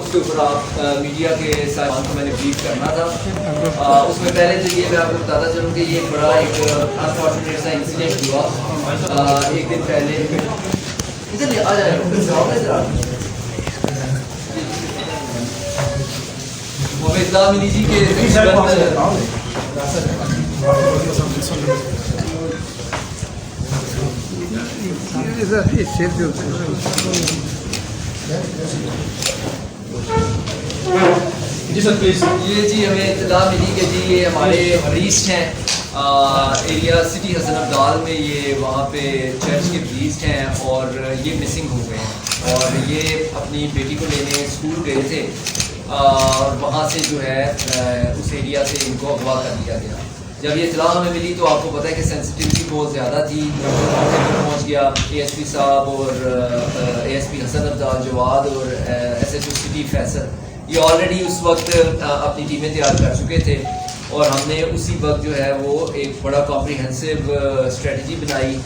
اس کے اوپر آپ میڈیا کے ساتھ کو میں نے بریف کرنا تھا. اس میں پہلے تو یہ میں آپ کو بتاتا چلوں کہ یہ بڑا ایک انفارچونیٹ سا انسیڈنٹ ہوا ایک دن پہلے. ادھر آ جائے محمد اطلاع ملی جی کے جی سر پلیز. یہ جی ہمیں اطلاع ملی کہ جی یہ ہمارے پریسٹ ہیں ایریا سٹی حسن ابدال میں, یہ وہاں پہ چرچ کے پریسٹ ہیں اور یہ مسنگ ہو گئے ہیں اور یہ اپنی بیٹی کو لینے اسکول گئے تھے اور وہاں سے جو ہے اس ایریا سے ان کو اغوا کر دیا گیا. جب یہ اطلاع ہمیں ملی تو آپ کو پتہ ہے کہ سینسٹیوٹی بہت زیادہ تھی. پہنچ گیا اے ایس پی صاحب اور اے ایس پی حسن ابدال جواد اور S H O city Faisal, یہ آلریڈی اس وقت اپنی ٹیمیں تیار کر چکے تھے اور ہم نے اسی وقت جو ہے وہ ایک بڑا کمپریہنسو اسٹریٹجی بنائی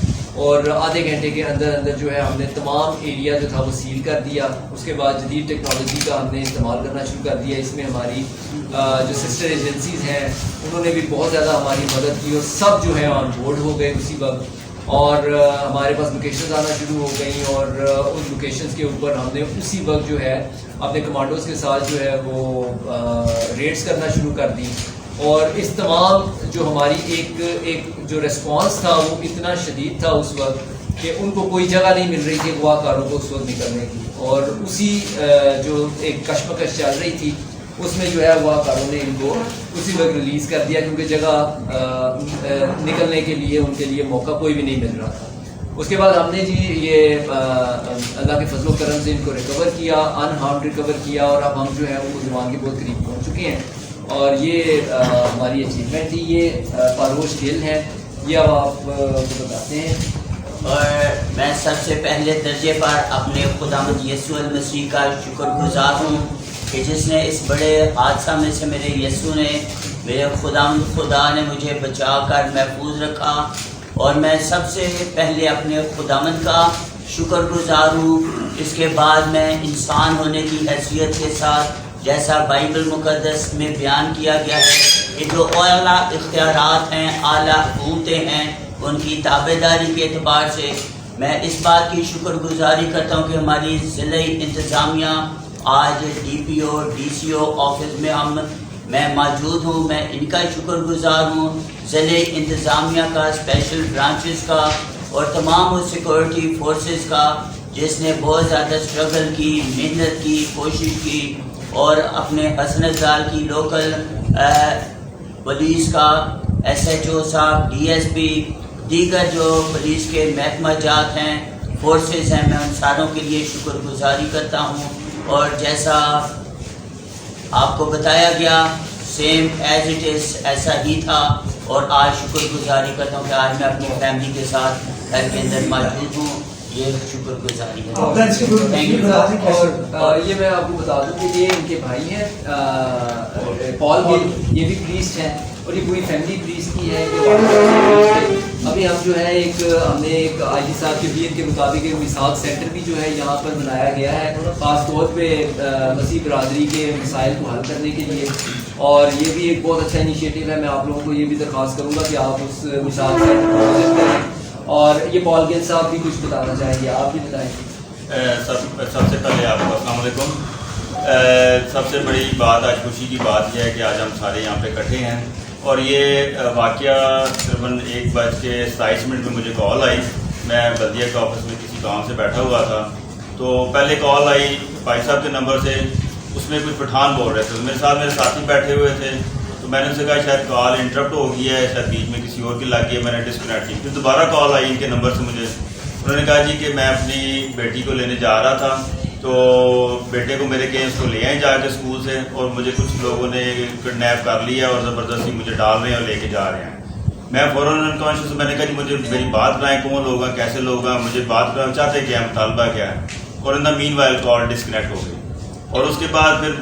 اور آدھے گھنٹے کے اندر اندر جو ہے ہم نے تمام ایریا جو تھا وہ سیل کر دیا. اس کے بعد جدید ٹیکنالوجی کا ہم نے استعمال کرنا شروع کر دیا. اس میں ہماری جو سسٹر ایجنسیز ہیں انہوں نے بھی بہت زیادہ ہماری مدد کی اور سب جو ہے آن بورڈ ہو گئے اسی وقت اور ہمارے پاس لوکیشنز آنا شروع ہو گئیں اور ان لوکیشنز کے اوپر ہم نے اسی وقت جو ہے اپنے کمانڈوز کے ساتھ جو ہے وہ ریڈز کرنا شروع کر دی. اور اس تمام جو ہماری ایک جو ریسپانس تھا وہ اتنا شدید تھا اس وقت کہ ان کو کوئی جگہ نہیں مل رہی تھی اغوا کاروں کو اس وقت نکلنے کی, اور اسی جو ایک کشمکش چل رہی تھی اس میں جو ہے اغوا کاروں نے ان کو اسی وقت ریلیز کر دیا کیونکہ جگہ نکلنے کے لیے ان کے لیے موقع کوئی بھی نہیں مل رہا تھا. اس کے بعد ہم نے جی یہ اللہ کے فضل و کرم سے ان کو ریکور کیا, انہارمڈ ریکور کیا اور اب ہم جو ہے وہ زبان کے بہت قریب پہنچ چکے ہیں اور یہ ہماری اچیومنٹ تھی. یہ پاروش گل ہے, یہ اب آپ کو بتاتے ہیں. اور میں سب سے پہلے درجے پر اپنے خداوند یسوع المسیح کا شکر گزار ہوں کہ جس نے اس بڑے حادثہ میں سے میرے یسوع نے میرے خدا نے مجھے بچا کر محفوظ رکھا. اور میں سب سے پہلے اپنے خداوند کا شکر گزار ہوں. اس کے بعد میں انسان ہونے کی حیثیت کے ساتھ جیسا بائبل مقدس میں بیان کیا گیا ہے کہ جو اعلیٰ اختیارات ہیں, اعلیٰ حکومتیں ہیں, ان کی تابع داری کے اعتبار سے میں اس بات کی شکر گزاری کرتا ہوں کہ ہماری ضلعی انتظامیہ آج D P O D C O office میں میں موجود ہوں. میں ان کا شکر گزار ہوں, ضلعی انتظامیہ کا, اسپیشل برانچز کا اور تمام سیکورٹی فورسز کا جس نے بہت زیادہ اسٹرگل کی, محنت کی, کوشش کی اور اپنے حسن ابدال کی لوکل پولیس کا, ایس ایچ او صاحب, ڈی ایس پی, دیگر جو پولیس کے محکمہ جات ہیں, فورسز ہیں, میں ان ساروں کے لیے شکر گزاری کرتا ہوں. اور جیسا آپ کو بتایا گیا سیم ایز اٹ از ایسا ہی تھا اور آج شکر گزاری کرتا ہوں کہ آج میں اپنی فیملی کے ساتھ گھر کے اندر موجود ہوں. یہ شکر گزاری ہے. اور یہ میں آپ کو بتا دوں کہ یہ ان کے بھائی ہیں پال گل, یہ بھی پریسٹ ہیں اور یہ پوری فیملی پریسٹ کی ہے. ابھی ہم جو ہے ہم نے ایک آئی جی صاحب کے دین کے مطابق ایک مساق سینٹر بھی جو ہے یہاں پر بنایا گیا ہے خاص طور پہ مسیح برادری کے مسائل کو حل کرنے کے لیے, اور یہ بھی ایک بہت اچھا انیشیٹو ہے. میں آپ لوگوں کو یہ بھی درخواست کروں گا کہ آپ اس مساق سینٹر کو وزٹ کریں. اور یہ پال گل صاحب بھی کچھ بتانا چاہیں گے, آپ بھی بتائیں. سب سے پہلے آپ کو السلام علیکم. سب سے بڑی بات آج خوشی کی بات یہ ہے کہ آج ہم سارے یہاں پہ اکٹھے ہیں اور یہ واقعہ تقریباً 1:27 میں مجھے کال آئی. میں بلدیہ کے آفس میں کسی کام سے بیٹھا ہوا تھا تو پہلے کال آئی بھائی صاحب کے نمبر سے, اس میں کچھ پٹھان بول رہے تھے. میرے ساتھ میرے ساتھی بیٹھے ہوئے تھے تو میں نے ان سے کہا شاید کال انٹرپٹ ہو گئی ہے, شاید بیچ میں کسی اور کی لگ گئی ہے, میں نے ڈسکنیکٹ کی. پھر دوبارہ کال آئی ان کے نمبر سے مجھے, انہوں نے کہا جی کہ میں اپنی بیٹی کو لینے جا رہا تھا تو بیٹے کو میرے کہ اس کو لے آئیں جا کے اسکول سے اور مجھے کچھ لوگوں نے کڈنیپ کر لیا اور زبردستی مجھے ڈال رہے ہیں اور لے کے جا رہے ہیں. میں فوراً انکانشیس, میں نے کہا جی مجھے میری بات بتائیں کون لوگ ہیں, کیسے لوگ ہیں, مجھے بات کرنا چاہتے کیا ہے, مطالبہ کیا ہے. اور ان دا مین وائل کال ڈسکنیکٹ ہو گئی. اور اس کے بعد پھر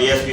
ASP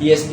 DSP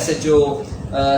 SHO